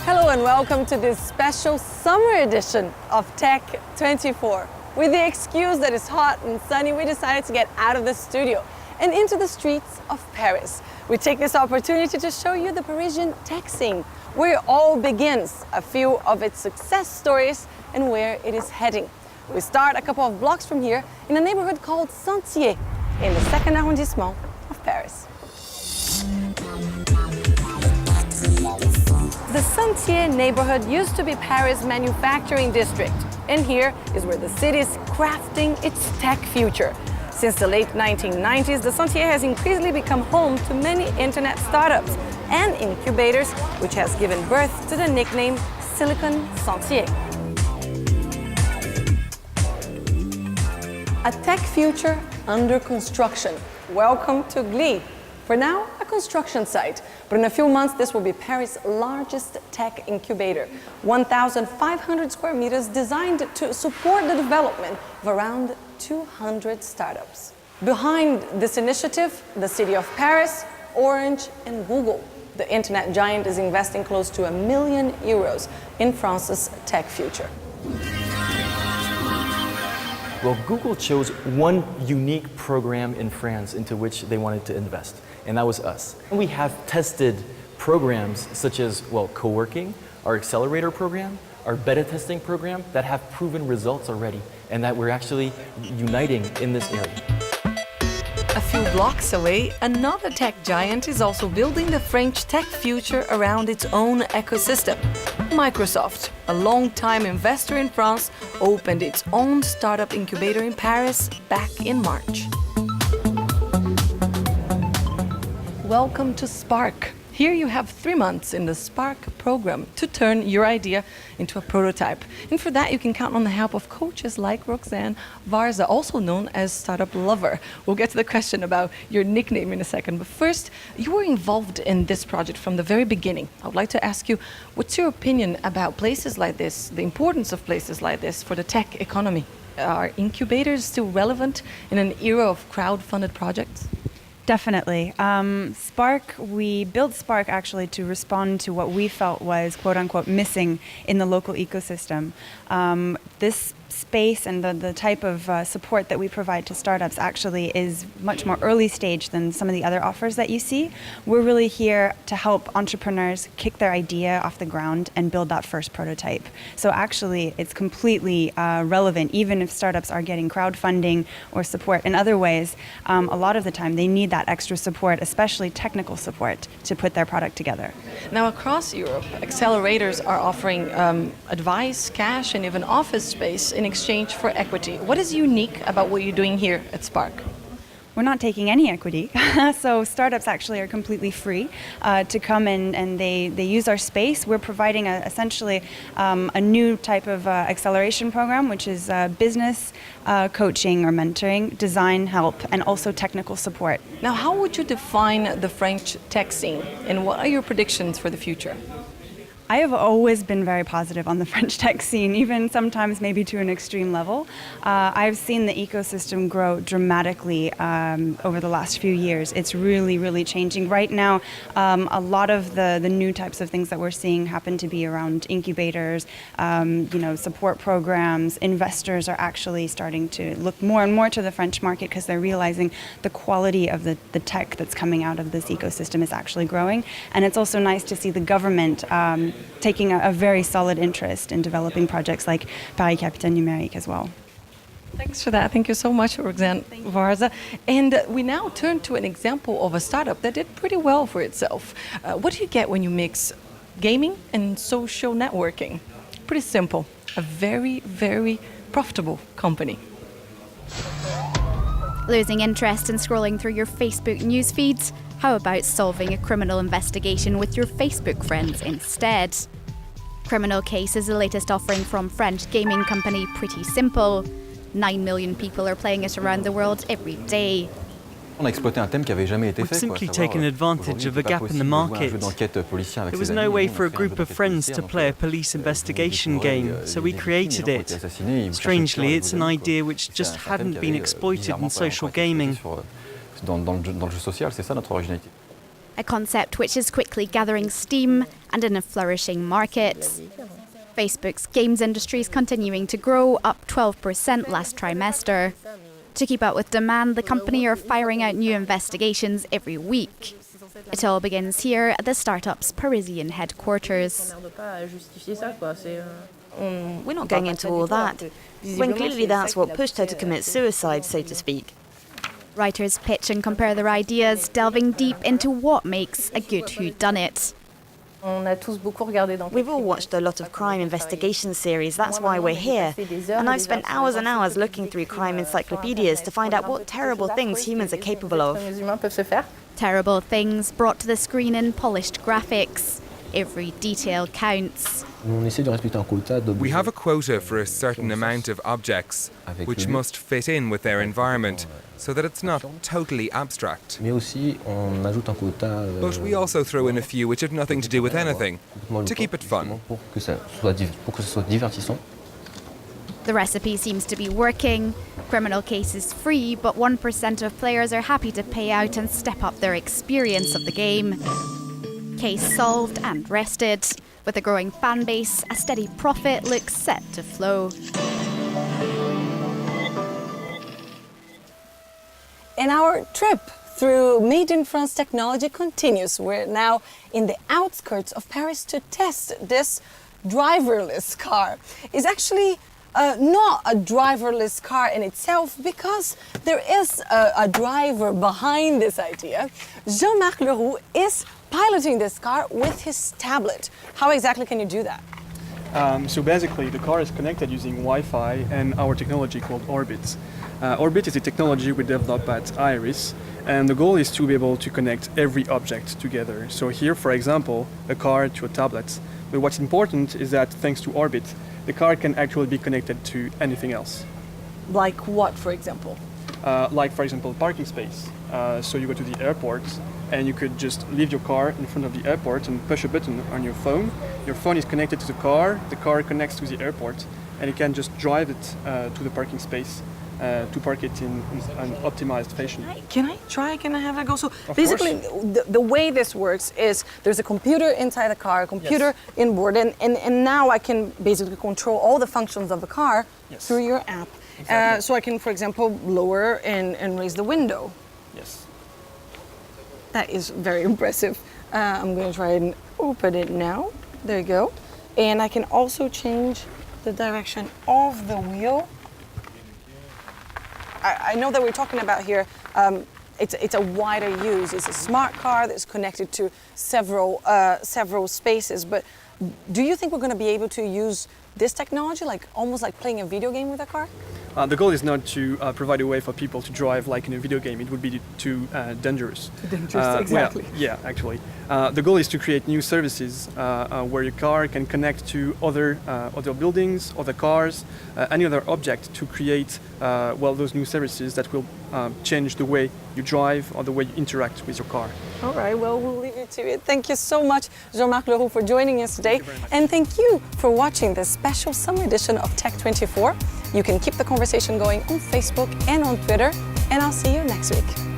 Hello and welcome to this special summer edition of Tech 24. With the excuse that it's hot and sunny, we decided to get out of the studio and into the streets of Paris. We take this opportunity to show you the Parisian tech scene, where it all begins, a few of its success stories and where it is heading. We start a couple of blocks from here in a neighborhood called Sentier in the 2nd arrondissement of Paris. The Sentier neighborhood used to be Paris' manufacturing district, and here is where the city is crafting its tech future. Since the late 1990s, the Sentier has increasingly become home to many internet startups and incubators, which has given birth to the nickname Silicon Sentier. A tech future under construction. Welcome to Glee. For now, a construction site, but in a few months this will be Paris' largest tech incubator, 1,500 square meters designed to support the development of around 200 startups. Behind this initiative, the city of Paris, Orange and Google. The internet giant is investing close to €1 million in France's tech future. Well, Google chose one unique program in France into which they wanted to invest, and that was us. We have tested programs such as, well, co-working, our accelerator program, our beta testing program that have proven results already, and that we're actually uniting in this area. A few blocks away, another tech giant is also building the French tech future around its own ecosystem. Microsoft, a long-time investor in France, opened its own startup incubator in Paris back in March. Welcome to Spark. Here you have 3 months in the Spark program to turn your idea into a prototype. And for that, you can count on the help of coaches like Roxanne Varza, also known as Startup Lover. We'll get to the question about your nickname in a second. But first, you were involved in this project from the very beginning. I would like to ask you, what's your opinion about places like this, the importance of places like this for the tech economy? Are incubators still relevant in an era of crowd-funded projects? Definitely. We built Spark actually to respond to what we felt was quote unquote missing in the local ecosystem. This space and the type of support that we provide to startups actually is much more early stage than some of the other offers that you see. We're really here to help entrepreneurs kick their idea off the ground and build that first prototype. So actually it's completely relevant, even if startups are getting crowdfunding or support in other ways. A lot of the time they need that extra support, especially technical support, to put their product together. Now across Europe, accelerators are offering advice, cash and even office space in exchange for equity. What is unique about what you're doing here at Spark? We're not taking any equity, so startups actually are completely free to come in and they use our space. We're providing essentially a new type of acceleration program, which is business coaching or mentoring, design help, and also technical support. Now, how would you define the French tech scene, and what are your predictions for the future? I have always been very positive on the French tech scene, even sometimes maybe to an extreme level. I've seen the ecosystem grow dramatically over the last few years. It's really, really changing. Right now, a lot of the new types of things that we're seeing happen to be around incubators, support programs. Investors are actually starting to look more and more to the French market because they're realizing the quality of the tech that's coming out of this ecosystem is actually growing. And it's also nice to see the government taking a very solid interest in developing projects like Paris Capitale Numérique as well. Thanks for that. Thank you so much, Roxanne Varza. And we now turn to an example of a startup that did pretty well for itself. What do you get when you mix gaming and social networking? Pretty simple. A very, very profitable company. Losing interest in scrolling through your Facebook news feeds? How about solving a criminal investigation with your Facebook friends instead? Criminal Case is the latest offering from French gaming company Pretty Simple. 9 million people are playing it around the world every day. We've simply taken advantage of a gap in the market. There was no way for a group of friends to play a police investigation game, so we created it. Strangely, it's an idea which just hadn't been exploited in social gaming. a concept which is quickly gathering steam and in a flourishing market. Facebook's games industry is continuing to grow, up 12% last trimester. To keep up with demand, the company are firing out new investigations every week. It all begins here at the startup's Parisian headquarters. We're not going into all that, when clearly that's what pushed her to commit suicide, so to speak. Writers pitch and compare their ideas, delving deep into what makes a good whodunit. We've all watched a lot of crime investigation series, that's why we're here. And I've spent hours and hours looking through crime encyclopedias to find out what terrible things humans are capable of. Terrible things brought to the screen in polished graphics. Every detail counts. We have a quota for a certain amount of objects, which must fit in with their environment, so that it's not totally abstract. But we also throw in a few which have nothing to do with anything, to keep it fun. The recipe seems to be working. Criminal Case is free, but 1% of players are happy to pay out and step up their experience of the game. Case solved and rested. With a growing fan base, a steady profit looks set to flow. And our trip through Made in France technology continues. We're now in the outskirts of Paris to test this driverless car. It's actually not a driverless car in itself, because there is a driver behind this idea. Jean-Marc Leroux is piloting this car with his tablet. How exactly can you do that? So basically, the car is connected using Wi-Fi and our technology called Orbit. Orbit is a technology we developed at Iris, and the goal is to be able to connect every object together. So here, for example, a car to a tablet. But what's important is that thanks to Orbit, the car can actually be connected to anything else. Like what, for example? Like, for example, parking space. So you go to the airport, and you could just leave your car in front of the airport and push a button on your phone. Your phone is connected to the car connects to the airport, and you can just drive it to the parking space to park it in an optimized fashion. Can I try? Can I have a go? So Of basically, the way this works is there's a computer inside the car, a computer inboard, and now I can basically control all the functions of the car through your app. Exactly. So I can, for example, lower and raise the window. Yes. That is very impressive. I'm going to try and open it now. There you go. And I can also change the direction of the wheel. I know that we're talking about here, it's a wider use. It's a smart car that's connected to several spaces. But do you think we're going to be able to use this technology, like almost like playing a video game with a car? The goal is not to provide a way for people to drive like in a video game. It would be too dangerous. Dangerous, exactly. Well, yeah, actually. The goal is to create new services where your car can connect to other buildings, other cars, any other object to create those new services that will change the way you drive or the way you interact with your car. All right, well, we'll leave you to it. Thank you so much, Jean-Marc Leroux, for joining us today. And thank you for watching this special summer edition of Tech24. You can keep the conversation going on Facebook and on Twitter, and I'll see you next week.